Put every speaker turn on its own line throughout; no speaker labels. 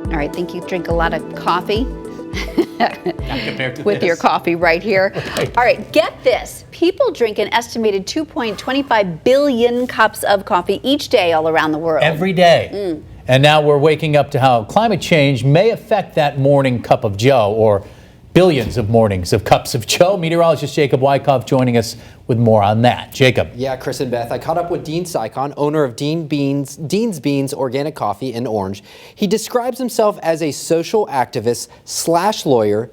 All right, think you drink a lot of coffee?
Not compared to
With
this.
your coffee right here.
Right.
All right, get this. People drink an estimated 2.25 billion cups of coffee each day all around the world.
Every day. And now we're waking up to how climate change may affect that morning cup of joe, or billions of mornings of cups of joe. Meteorologist Jacob Wyckoff joining us with more on that. Jacob.
Yeah, Chris and Beth, I caught up with Dean Sycon, owner of Dean's Beans Organic Coffee in Orange. He describes himself as a social activist / lawyer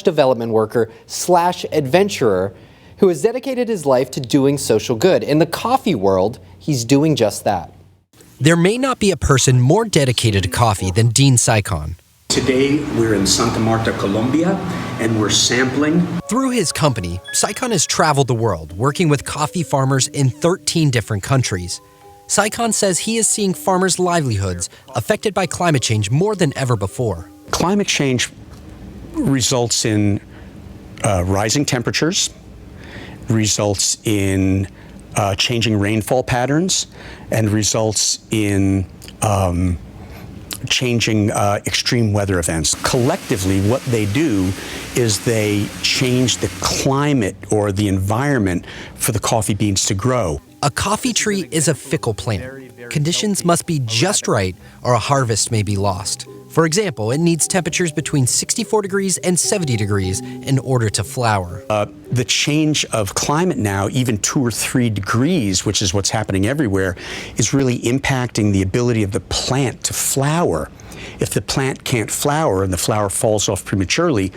/ development worker / adventurer who has dedicated his life to doing social good. In the coffee world, he's doing just that.
There may not be a person more dedicated to coffee than Dean Sycon.
Today, we're in Santa Marta, Colombia, and we're sampling.
Through his company, Sycon has traveled the world, working with coffee farmers in 13 different countries. Sycon says he is seeing farmers' livelihoods affected by climate change more than ever before.
Climate change results in rising temperatures, results in changing rainfall patterns, and results in changing extreme weather events. Collectively, what they do is they change the climate or the environment for the coffee beans to grow.
A coffee tree is a fickle plant. Conditions must be just right or a harvest may be lost. For example, it needs temperatures between 64 degrees and 70 degrees in order to flower.
The change of climate now, even 2 or 3 degrees, which is what's happening everywhere, is really impacting the ability of the plant to flower. If the plant can't flower and the flower falls off prematurely,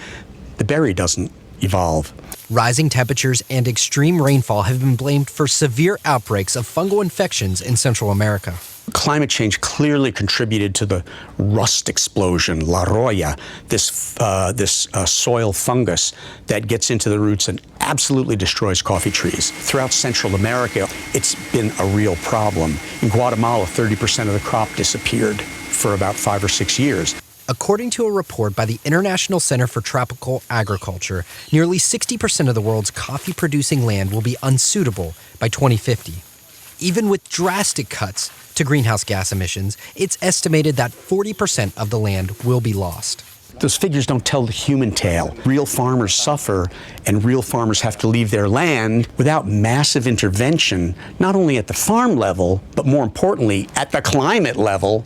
the berry doesn't evolve.
Rising temperatures and extreme rainfall have been blamed for severe outbreaks of fungal infections in Central America.
Climate change clearly contributed to the rust explosion, La Roya, this soil fungus that gets into the roots and absolutely destroys coffee trees. Throughout Central America, it's been a real problem. In Guatemala, 30% of the crop disappeared for about 5 or 6 years.
According to a report by the International Center for Tropical Agriculture, nearly 60% of the world's coffee-producing land will be unsuitable by 2050. Even with drastic cuts to greenhouse gas emissions, it's estimated that 40% of the land will be lost.
Those figures don't tell the human tale. Real farmers suffer, and real farmers have to leave their land without massive intervention, not only at the farm level, but more importantly, at the climate level.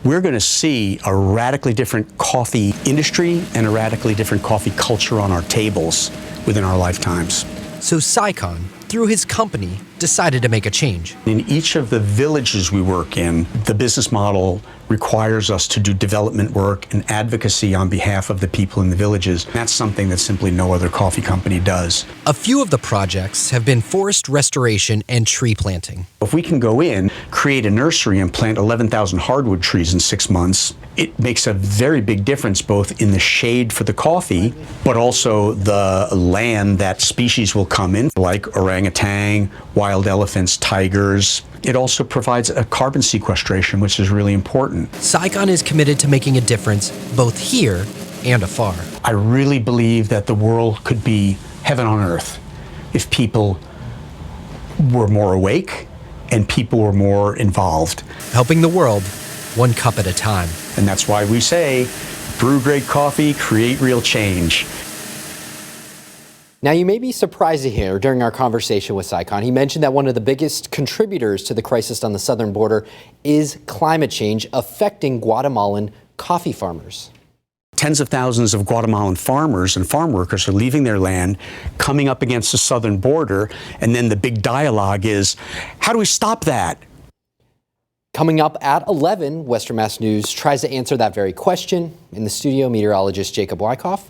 We're going to see a radically different coffee industry and a radically different coffee culture on our tables within our lifetimes.
So Sycon, through his company, decided to make a change.
In each of the villages we work in, the business model requires us to do development work and advocacy on behalf of the people in the villages. That's something that simply no other coffee company does.
A few of the projects have been forest restoration and tree planting.
If we can go in, create a nursery and plant 11,000 hardwood trees in 6 months, it makes a very big difference both in the shade for the coffee, but also the land that species will come in, like orangutan, wild elephants, tigers. It also provides a carbon sequestration, which is really important.
Sycon is committed to making a difference both here and afar.
I really believe that the world could be heaven on earth if people were more awake and people were more involved.
Helping the world one cup at a time.
And that's why we say, brew great coffee, create real change.
Now, you may be surprised to hear during our conversation with Sycon, he mentioned that one of the biggest contributors to the crisis on the southern border is climate change affecting Guatemalan coffee farmers.
Tens of thousands of Guatemalan farmers and farm workers are leaving their land, coming up against the southern border, and then the big dialogue is, how do we stop that?
Coming up at 11, Western Mass News tries to answer that very question. In the studio, meteorologist Jacob Wyckoff.